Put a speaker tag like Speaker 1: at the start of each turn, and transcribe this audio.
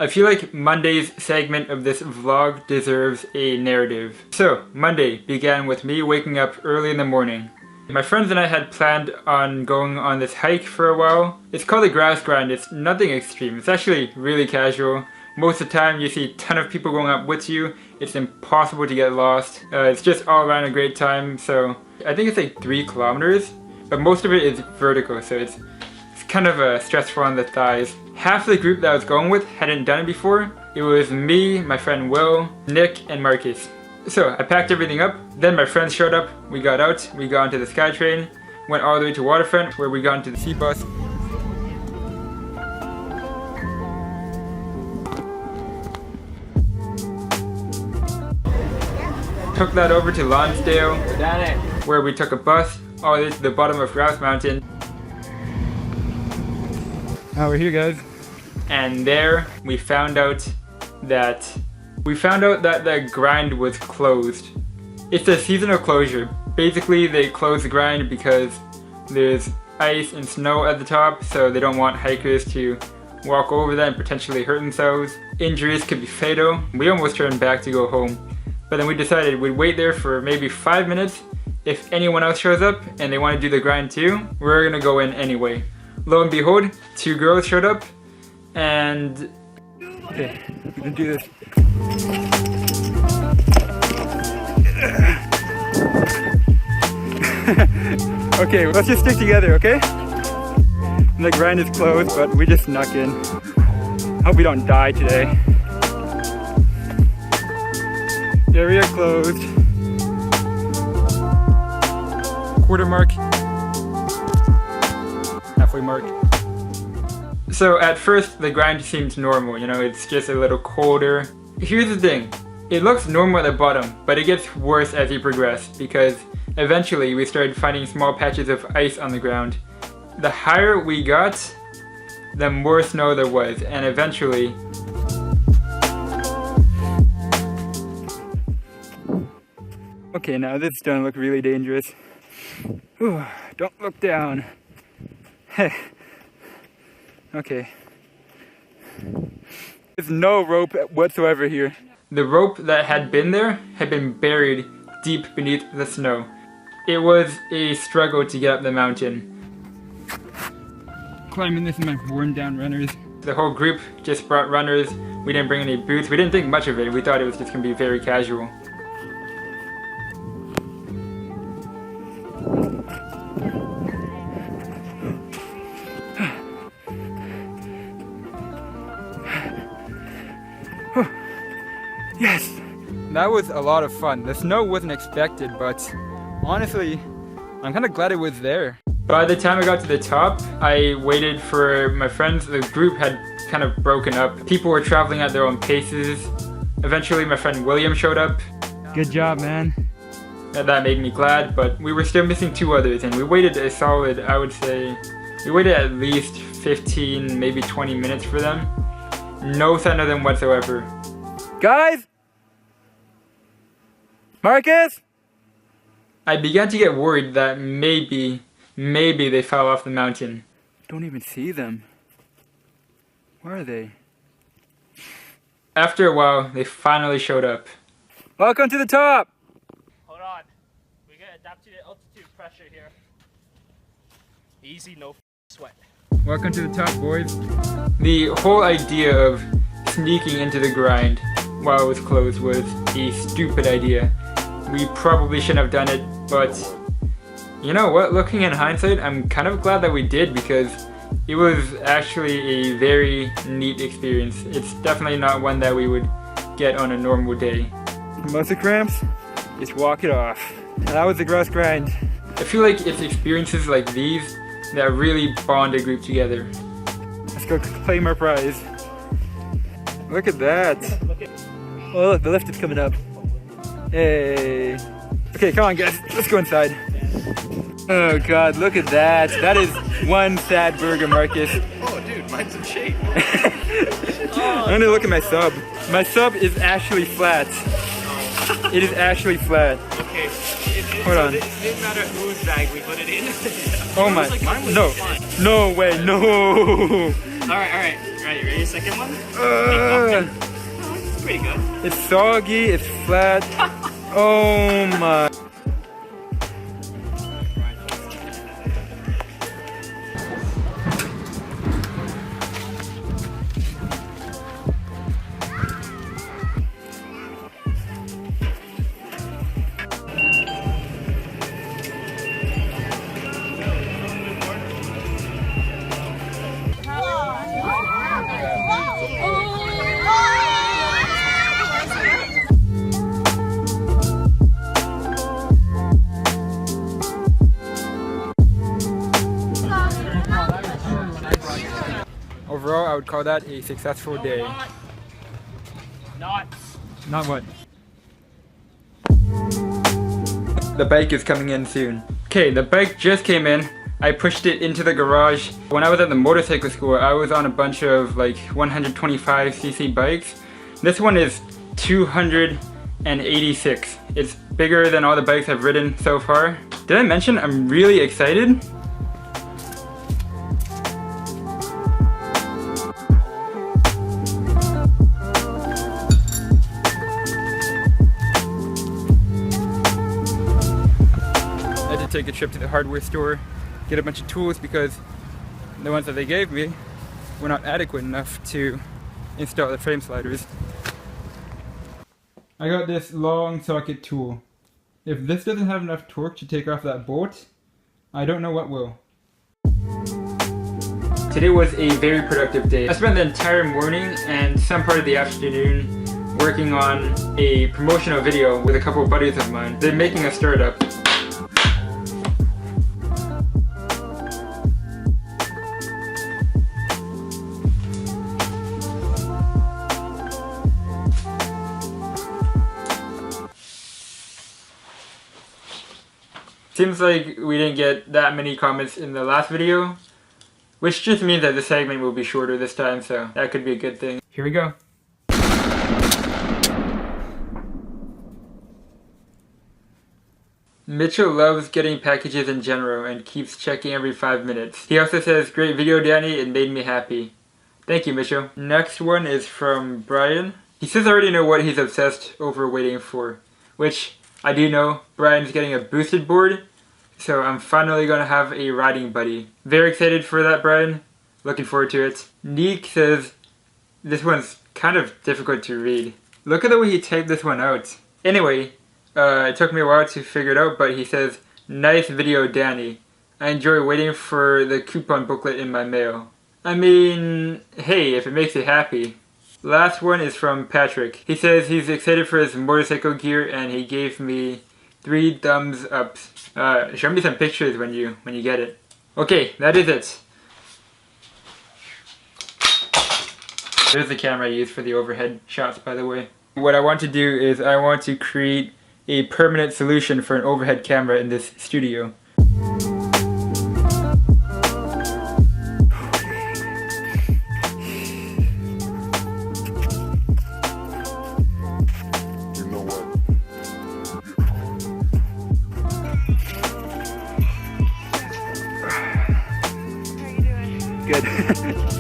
Speaker 1: I feel like Monday's segment of this vlog deserves a narrative. So, Monday began with me waking up early in the morning. My friends and I had planned on going on this hike for a while. It's called the Grouse Grind. It's nothing extreme. It's actually really casual. Most of the time you see a ton of people going up with you. It's impossible to get lost. It's just all around a great time. So I think it's like 3 kilometers, but most of it is vertical, so it's kind of stressful on the thighs. Half the group that I was going with hadn't done it before. It was me, my friend Will, Nick, and Marcus. So I packed everything up, then my friends showed up, we got out, we got onto the SkyTrain, went all the way to Waterfront where we got into the sea bus. Took that over to Lonsdale, where we took a bus all the way to the bottom of Grouse Mountain. Oh, we're here, guys. And there we found out that the grind was closed. It's a seasonal closure. Basically, they close the grind because there's ice and snow at the top, so they don't want hikers to walk over that and potentially hurt themselves. Injuries could be fatal. We almost turned back to go home, but then we decided we'd wait there for maybe 5 minutes. If anyone else shows up and they want to do the grind too, we're gonna go in anyway. Lo and behold, 2 girls showed up, and okay, we're gonna do this. Okay, let's just stick together, okay? The grind is closed, but we just snuck in. Hope we don't die today. Area closed. Quarter mark. Halfway mark. So at first the grind seems normal, you know, it's just a little colder. Here's the thing, it looks normal at the bottom, but it gets worse as you progress because eventually we started finding small patches of ice on the ground. The higher we got, the more snow there was, and eventually okay, now this is starting to look really dangerous. Ooh, don't look down. Hey. Okay. There's no rope whatsoever here. The rope that had been there had been buried deep beneath the snow. It was a struggle to get up the mountain. Climbing this in my worn down runners. The whole group just brought runners. We didn't bring any boots. We didn't think much of it. We thought it was just gonna be very casual. Yes! That was a lot of fun. The snow wasn't expected, but honestly, I'm kind of glad it was there. By the time I got to the top, I waited for my friends. The group had kind of broken up. People were traveling at their own paces. Eventually, my friend William showed up. Good job, man. That made me glad, but we were still missing 2 others, and we waited a solid, I would say, we waited at least 15, maybe 20 minutes for them. No sign of them whatsoever. Guys! Marcus! I began to get worried that maybe they fell off the mountain. Don't even see them. Where are they? After a while, they finally showed up. Welcome to the top!
Speaker 2: Hold on. We gotta adapt to the altitude pressure here. Easy, no sweat.
Speaker 1: Welcome to the top, boys. The whole idea of sneaking into the grind while it was closed was a stupid idea. We probably shouldn't have done it, but you know what? Looking in hindsight, I'm kind of glad that we did because it was actually a very neat experience. It's definitely not one that we would get on a normal day. Muscle cramps? Just walk it off. That was the Grouse Grind. I feel like it's experiences like these that really bond a group together. Let's go claim our prize. Look at that. Oh look, the lift is coming up. Hey. Okay, come on guys, let's go inside. Oh god, look at that. That is one sad burger, Marcus.
Speaker 3: Oh dude, mine's in shape.
Speaker 1: I'm gonna look at my sub. My sub is actually flat. It is actually flat.
Speaker 3: Okay, it's
Speaker 1: Hold on.
Speaker 3: It didn't matter whose bag we put it in.
Speaker 1: Oh my,
Speaker 3: Mine was
Speaker 1: no,
Speaker 3: fun.
Speaker 1: no way, no.
Speaker 3: Alright, ready? Second one? It's pretty good.
Speaker 1: It's soggy, it's flat. Oh my. Overall, I would call that a successful day.
Speaker 2: Not.
Speaker 1: Not what? The bike is coming in soon. Okay, the bike just came in. I pushed it into the garage. When I was at the motorcycle school, I was on a bunch of like 125cc bikes. This one is 286. It's bigger than all the bikes I've ridden so far. Did I mention I'm really excited? I had to take a trip to the hardware store, get a bunch of tools because the ones that they gave me were not adequate enough to install the frame sliders. I got this long socket tool. If this doesn't have enough torque to take off that bolt, I don't know what will. Today was a very productive day. I spent the entire morning and some part of the afternoon working on a promotional video with a couple of buddies of mine. They're making a startup. Seems like we didn't get that many comments in the last video, which just means that the segment will be shorter this time, so that could be a good thing. Here we go. Mitchell loves getting packages in general and keeps checking every 5 minutes. He also says, "Great video, Danny, it made me happy." Thank you, Mitchell. Next one is from Brian. He says I already know what he's obsessed over waiting for, which I do know. Brian's getting a boosted board, so I'm finally gonna have a riding buddy. Very excited for that, Brian. Looking forward to it. Neek says, this one's kind of difficult to read. Look at the way he typed this one out. Anyway, it took me a while to figure it out, but he says, "Nice video, Danny. I enjoy waiting for the coupon booklet in my mail." I mean, hey, if it makes you happy. Last one is from Patrick. He says he's excited for his motorcycle gear and he gave me 3 thumbs ups. Show me some pictures when you get it. Okay, that is it. There's the camera I use for the overhead shots, by the way. What I want to do is I want to create a permanent solution for an overhead camera in this studio. Good.